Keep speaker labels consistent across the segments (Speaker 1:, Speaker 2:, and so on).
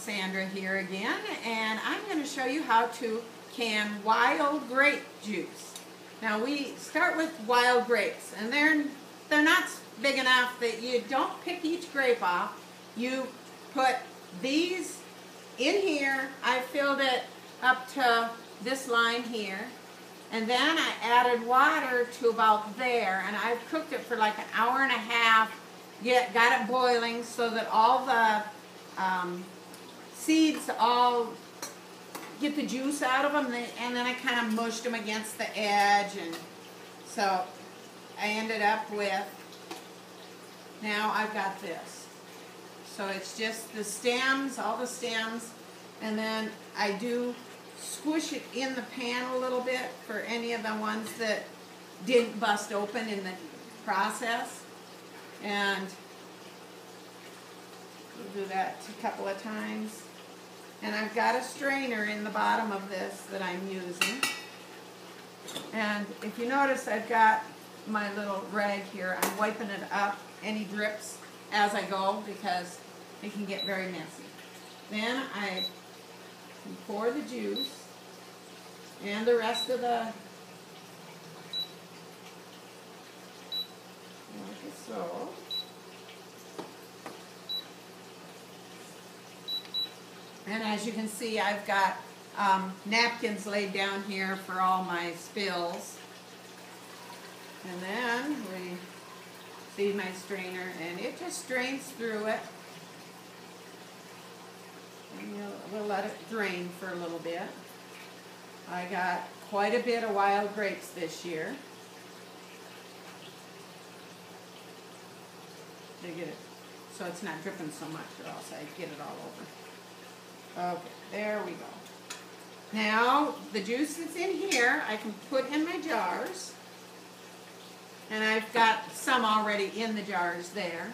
Speaker 1: Sandra here again, and I'm going to show you how to can wild grape juice. Now we start with wild grapes, and they're not big enough that you don't pick each grape off. You put these in here. I filled it up to this line here, and then I added water to about there, and I've cooked it for like an hour and a half. Got it boiling so that all the seeds all get the juice out of them, and then I kind of mushed them against the edge, and so I ended up with, now I've got this. So it's just the stems, all the stems, and then I do squish it in the pan a little bit for any of the ones that didn't bust open in the process. And we'll do that a couple of times. And I've got a strainer in the bottom of this that I'm using. And if you notice, I've got my little rag here. I'm wiping it up, any drips, as I go, because it can get very messy. Then I pour the juice and the rest of the, like so. And as you can see, I've got napkins laid down here for all my spills. And then we see my strainer, and it just drains through it. And we'll let it drain for a little bit. I got quite a bit of wild grapes this year. To get it so it's not dripping so much, or else I get it all over. Okay, there we go. Now, the juice that's in here, I can put in my jars. And I've got some already in the jars there.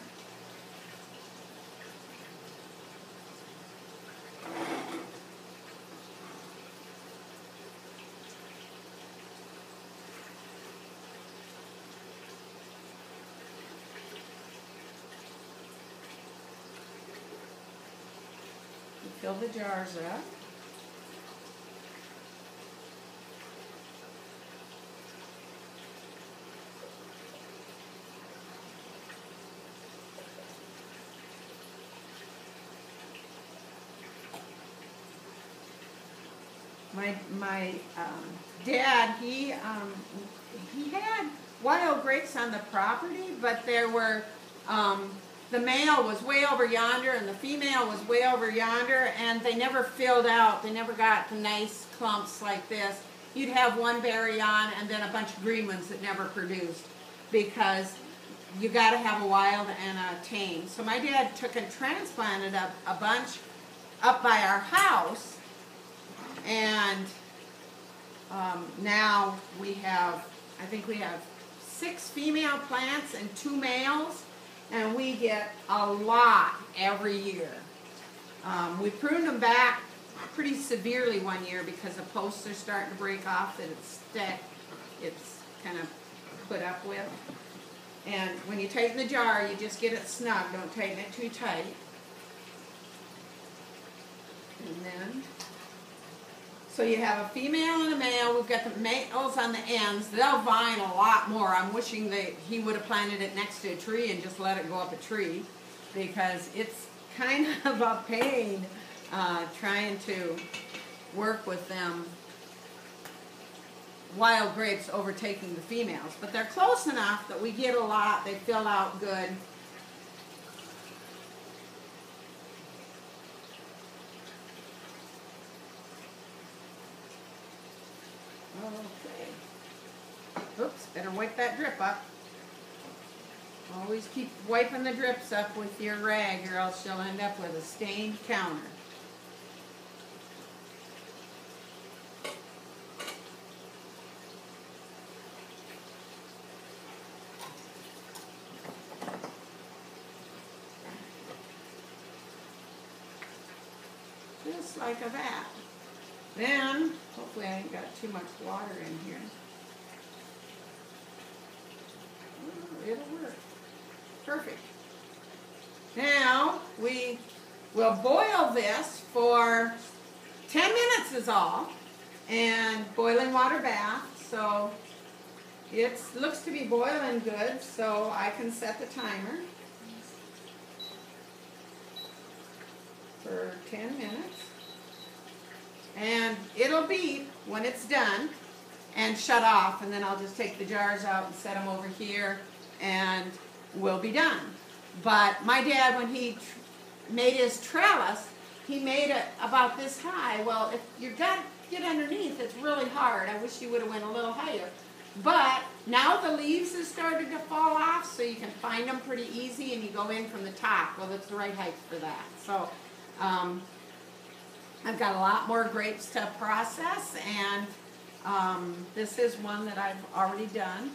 Speaker 1: Fill the jars up. My dad, he had wild grapes on the property, but there were the male was way over yonder and the female was way over yonder, and they never filled out. They never got the nice clumps like this. You'd have one berry on and then a bunch of green ones that never produced, because you got to have a wild and a tame. So my dad took and transplanted a bunch up by our house, and now we have, I think we have 6 female plants and 2 males. And we get a lot every year. We pruned them back pretty severely one year because the posts are starting to break off that it's kind of put up with. And when you tighten the jar, you just get it snug. Don't tighten it too tight. And then, so you have a female and a male. We've got the males on the ends. They'll vine a lot more. I'm wishing that he would have planted it next to a tree and just let it go up a tree, because it's kind of a pain trying to work with them wild grapes overtaking the females. But they're close enough that we get a lot. They fill out good. Okay. Oops, better wipe that drip up. Always keep wiping the drips up with your rag, or else you'll end up with a stained counter. Just like that. Then, hopefully I ain't got too much water in here. It'll work. Perfect. Now, we will boil this for 10 minutes is all, and boiling water bath. So it looks to be boiling good, so I can set the timer for 10 minutes. And it'll beep when it's done and shut off, and then I'll just take the jars out and set them over here and we'll be done. But my dad, when he made his trellis, he made it about this high. Well, if you've got to get underneath, it's really hard. I wish you would have went a little higher. But now the leaves have started to fall off, so you can find them pretty easy, and you go in from the top. Well, that's the right height for that. So I've got a lot more grapes to process, and this is one that I've already done.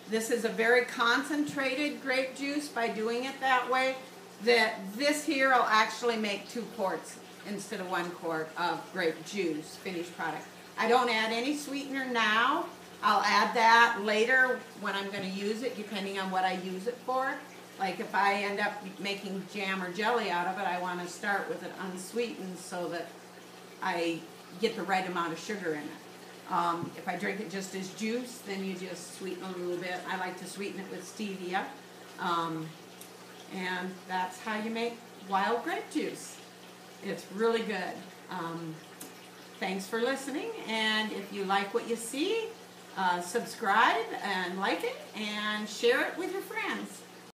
Speaker 1: This is a very concentrated grape juice by doing it that way. This here will actually make 2 quarts instead of 1 quart of grape juice, finished product. I don't add any sweetener now. I'll add that later when I'm going to use it, depending on what I use it for. Like if I end up making jam or jelly out of it, I want to start with it unsweetened so that I get the right amount of sugar in it. If I drink it just as juice, then you just sweeten a little bit. I like to sweeten it with stevia. And that's how you make wild grape juice. It's really good. Thanks for listening, and if you like what you see, subscribe and like it and share it with your friends.